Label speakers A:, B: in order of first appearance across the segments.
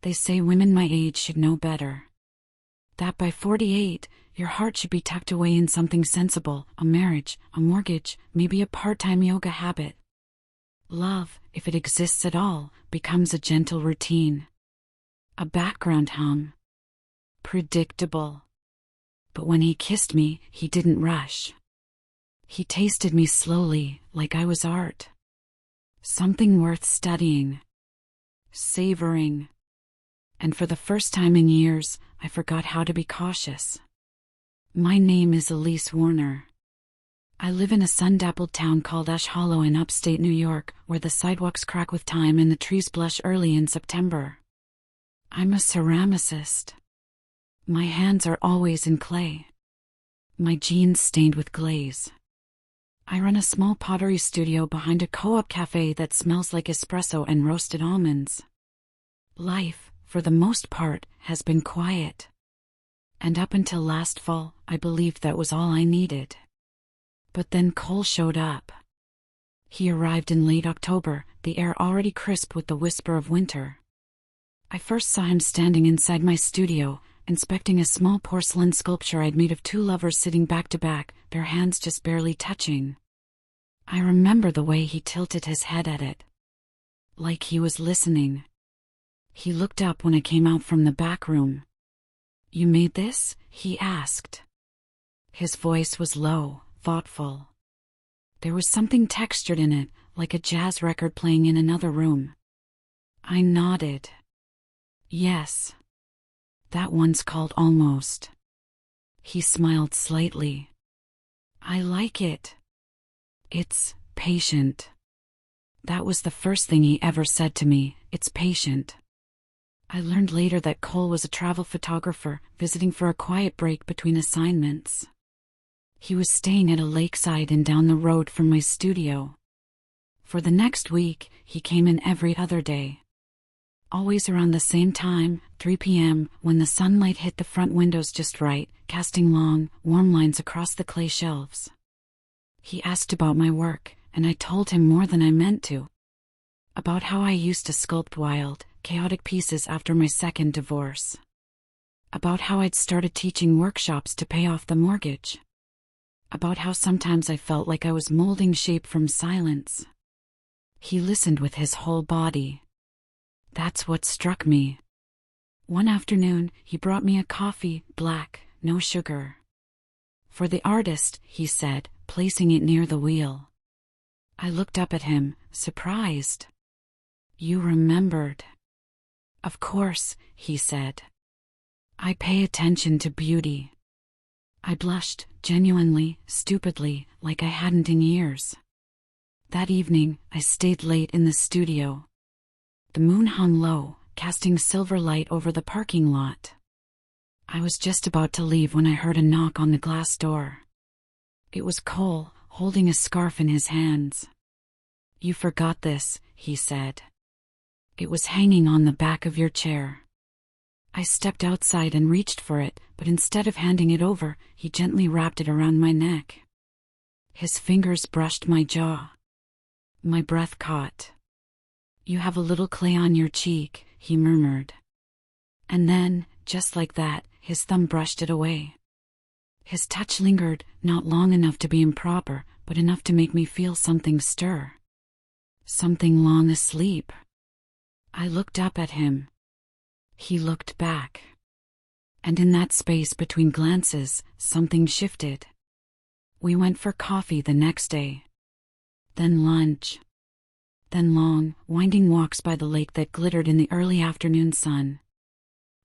A: They say women my age should know better. That by 48, your heart should be tucked away in something sensible, a marriage, a mortgage, maybe a part-time yoga habit. Love, if it exists at all, becomes a gentle routine. A background hum. Predictable. But when he kissed me, he didn't rush. He tasted me slowly, like I was art. Something worth studying. Savoring. And for the first time in years, I forgot how to be cautious. My name is Elise Warner. I live in a sun-dappled town called Ash Hollow in upstate New York, where the sidewalks crack with time and the trees blush early in September. I'm a ceramicist. My hands are always in clay. My jeans stained with glaze. I run a small pottery studio behind a co-op cafe that smells like espresso and roasted almonds. Life, for the most part, has been quiet. And up until last fall, I believed that was all I needed. But then Cole showed up. He arrived in late October, the air already crisp with the whisper of winter. I first saw him standing inside my studio, inspecting a small porcelain sculpture I'd made of two lovers sitting back to back, their hands just barely touching. I remember the way he tilted his head at it. Like he was listening. He looked up when I came out from the back room. "You made this?" he asked. His voice was low, thoughtful. There was something textured in it, like a jazz record playing in another room. I nodded. Yes. That one's called Almost. He smiled slightly. I like it. It's patient. That was the first thing he ever said to me, it's patient. I learned later that Cole was a travel photographer, visiting for a quiet break between assignments. He was staying at a lakeside and down the road from my studio. For the next week, he came in every other day. Always around the same time, 3 p.m., when the sunlight hit the front windows just right, casting long, warm lines across the clay shelves. He asked about my work, and I told him more than I meant to. About how I used to sculpt wild, chaotic pieces after my second divorce. About how I'd started teaching workshops to pay off the mortgage. About how sometimes I felt like I was molding shape from silence. He listened with his whole body. That's what struck me. One afternoon, he brought me a coffee, black, no sugar. For the artist, he said, placing it near the wheel. I looked up at him, surprised. You remembered. Of course, he said. I pay attention to beauty. I blushed, genuinely, stupidly, like I hadn't in years. That evening, I stayed late in the studio. The moon hung low, casting silver light over the parking lot. I was just about to leave when I heard a knock on the glass door. It was Cole, holding a scarf in his hands. You forgot this, he said. It was hanging on the back of your chair. I stepped outside and reached for it, but instead of handing it over, he gently wrapped it around my neck. His fingers brushed my jaw. My breath caught. You have a little clay on your cheek, he murmured. And then, just like that, his thumb brushed it away. His touch lingered, not long enough to be improper, but enough to make me feel something stir. Something long asleep. I looked up at him. He looked back. And in that space between glances, something shifted. We went for coffee the next day. Then lunch. Then long, winding walks by the lake that glittered in the early afternoon sun.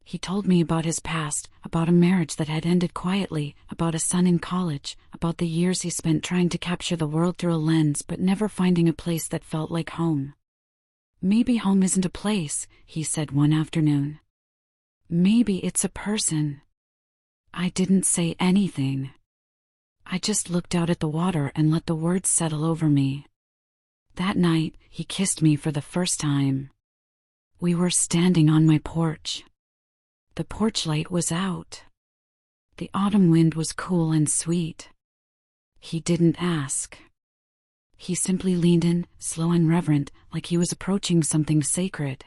A: He told me about his past, about a marriage that had ended quietly, about a son in college, about the years he spent trying to capture the world through a lens but never finding a place that felt like home. Maybe home isn't a place, he said one afternoon. Maybe it's a person. I didn't say anything. I just looked out at the water and let the words settle over me. That night, he kissed me for the first time. We were standing on my porch. The porch light was out. The autumn wind was cool and sweet. He didn't ask. He simply leaned in, slow and reverent, like he was approaching something sacred.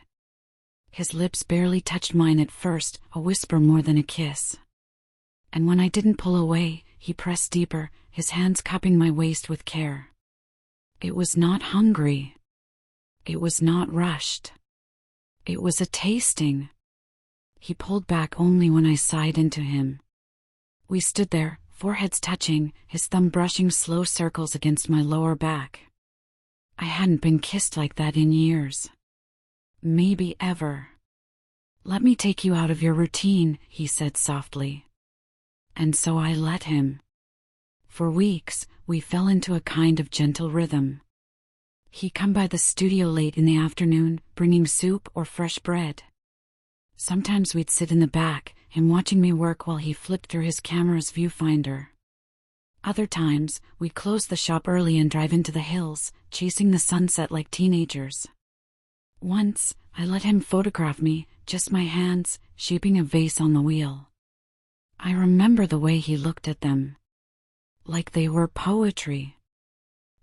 A: His lips barely touched mine at first, a whisper more than a kiss. And when I didn't pull away, he pressed deeper, his hands cupping my waist with care. It was not hungry. It was not rushed. It was a tasting. He pulled back only when I sighed into him. We stood there, foreheads touching, his thumb brushing slow circles against my lower back. I hadn't been kissed like that in years. Maybe ever. "Let me take you out of your routine," he said softly. And so I let him. For weeks, we fell into a kind of gentle rhythm. He'd come by the studio late in the afternoon, bringing soup or fresh bread. Sometimes we'd sit in the back, him watching me work while he flipped through his camera's viewfinder. Other times, we'd close the shop early and drive into the hills, chasing the sunset like teenagers. Once, I let him photograph me, just my hands, shaping a vase on the wheel. I remember the way he looked at them. Like they were poetry.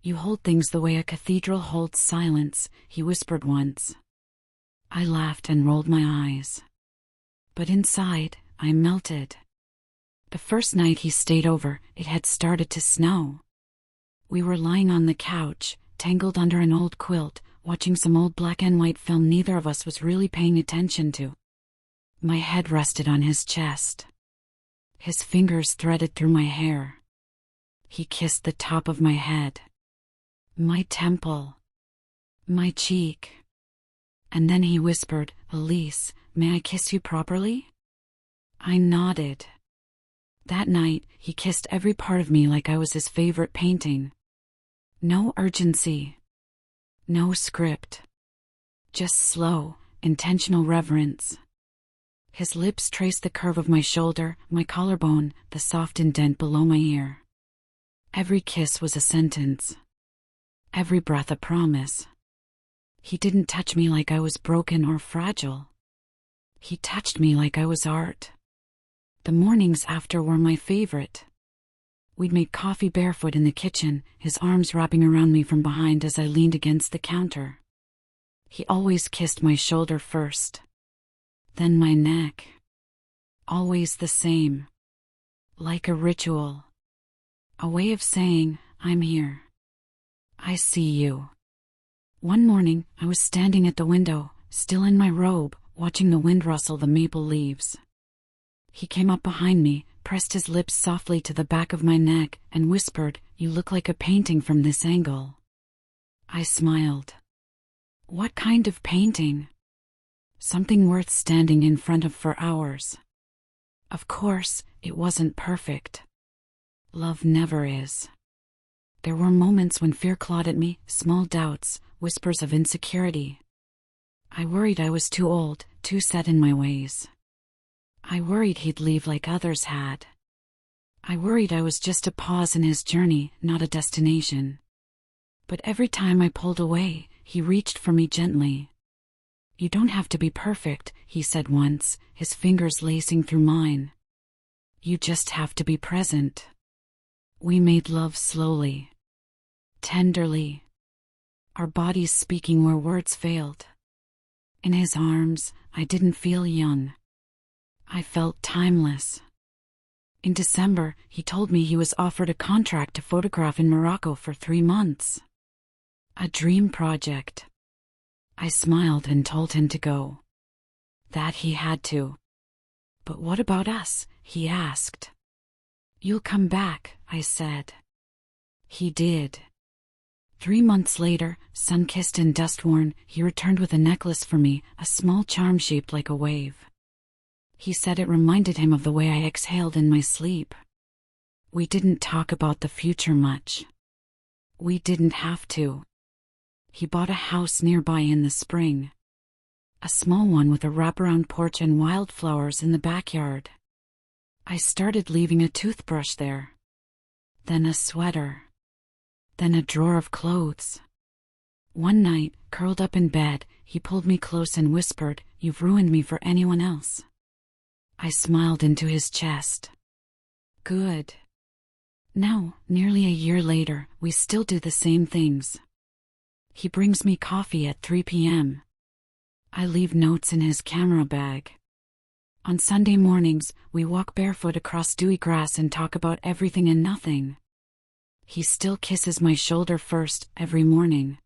A: "You hold things the way a cathedral holds silence," he whispered once. I laughed and rolled my eyes. But inside, I melted. The first night he stayed over, it had started to snow. We were lying on the couch, tangled under an old quilt, watching some old black and white film neither of us was really paying attention to. My head rested on his chest. His fingers threaded through my hair. He kissed the top of my head, my temple, my cheek. And then he whispered, "Elise, may I kiss you properly?" I nodded. That night, he kissed every part of me like I was his favorite painting. No urgency. No script. Just slow, intentional reverence. His lips traced the curve of my shoulder, my collarbone, the soft indent below my ear. Every kiss was a sentence. Every breath a promise. He didn't touch me like I was broken or fragile. He touched me like I was art. The mornings after were my favorite. We'd make coffee barefoot in the kitchen, his arms wrapping around me from behind as I leaned against the counter. He always kissed my shoulder first. Then my neck. Always the same. Like a ritual. A way of saying, "I'm here. I see you." One morning, I was standing at the window, still in my robe, watching the wind rustle the maple leaves. He came up behind me, pressed his lips softly to the back of my neck, and whispered, "You look like a painting from this angle." I smiled. What kind of painting? Something worth standing in front of for hours. Of course, it wasn't perfect. Love never is. There were moments when fear clawed at me, small doubts, whispers of insecurity. I worried I was too old, too set in my ways. I worried he'd leave like others had. I worried I was just a pause in his journey, not a destination. But every time I pulled away, he reached for me gently. "You don't have to be perfect," he said once, his fingers lacing through mine. "You just have to be present." We made love slowly, tenderly, our bodies speaking where words failed. In his arms, I didn't feel young. I felt timeless. In December, he told me he was offered a contract to photograph in Morocco for 3 months. A dream project. I smiled and told him to go. That he had to. "But what about us?" he asked. "You'll come back," I said. He did. 3 months later, sun-kissed and dust-worn, he returned with a necklace for me, a small charm shaped like a wave. He said it reminded him of the way I exhaled in my sleep. We didn't talk about the future much. We didn't have to. He bought a house nearby in the spring. A small one with a wraparound porch and wildflowers in the backyard. I started leaving a toothbrush there. Then a sweater. Then a drawer of clothes. One night, curled up in bed, he pulled me close and whispered, "You've ruined me for anyone else." I smiled into his chest. Good. Now, nearly a year later, we still do the same things. He brings me coffee at 3 p.m. I leave notes in his camera bag. On Sunday mornings, we walk barefoot across dewy grass and talk about everything and nothing. He still kisses my shoulder first every morning.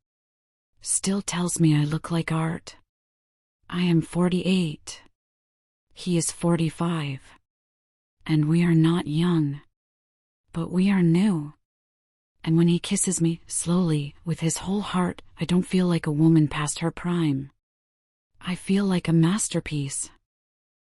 A: Still tells me I look like art. I am 48. He is 45. And we are not young. But we are new. And when he kisses me, slowly, with his whole heart, I don't feel like a woman past her prime. I feel like a masterpiece.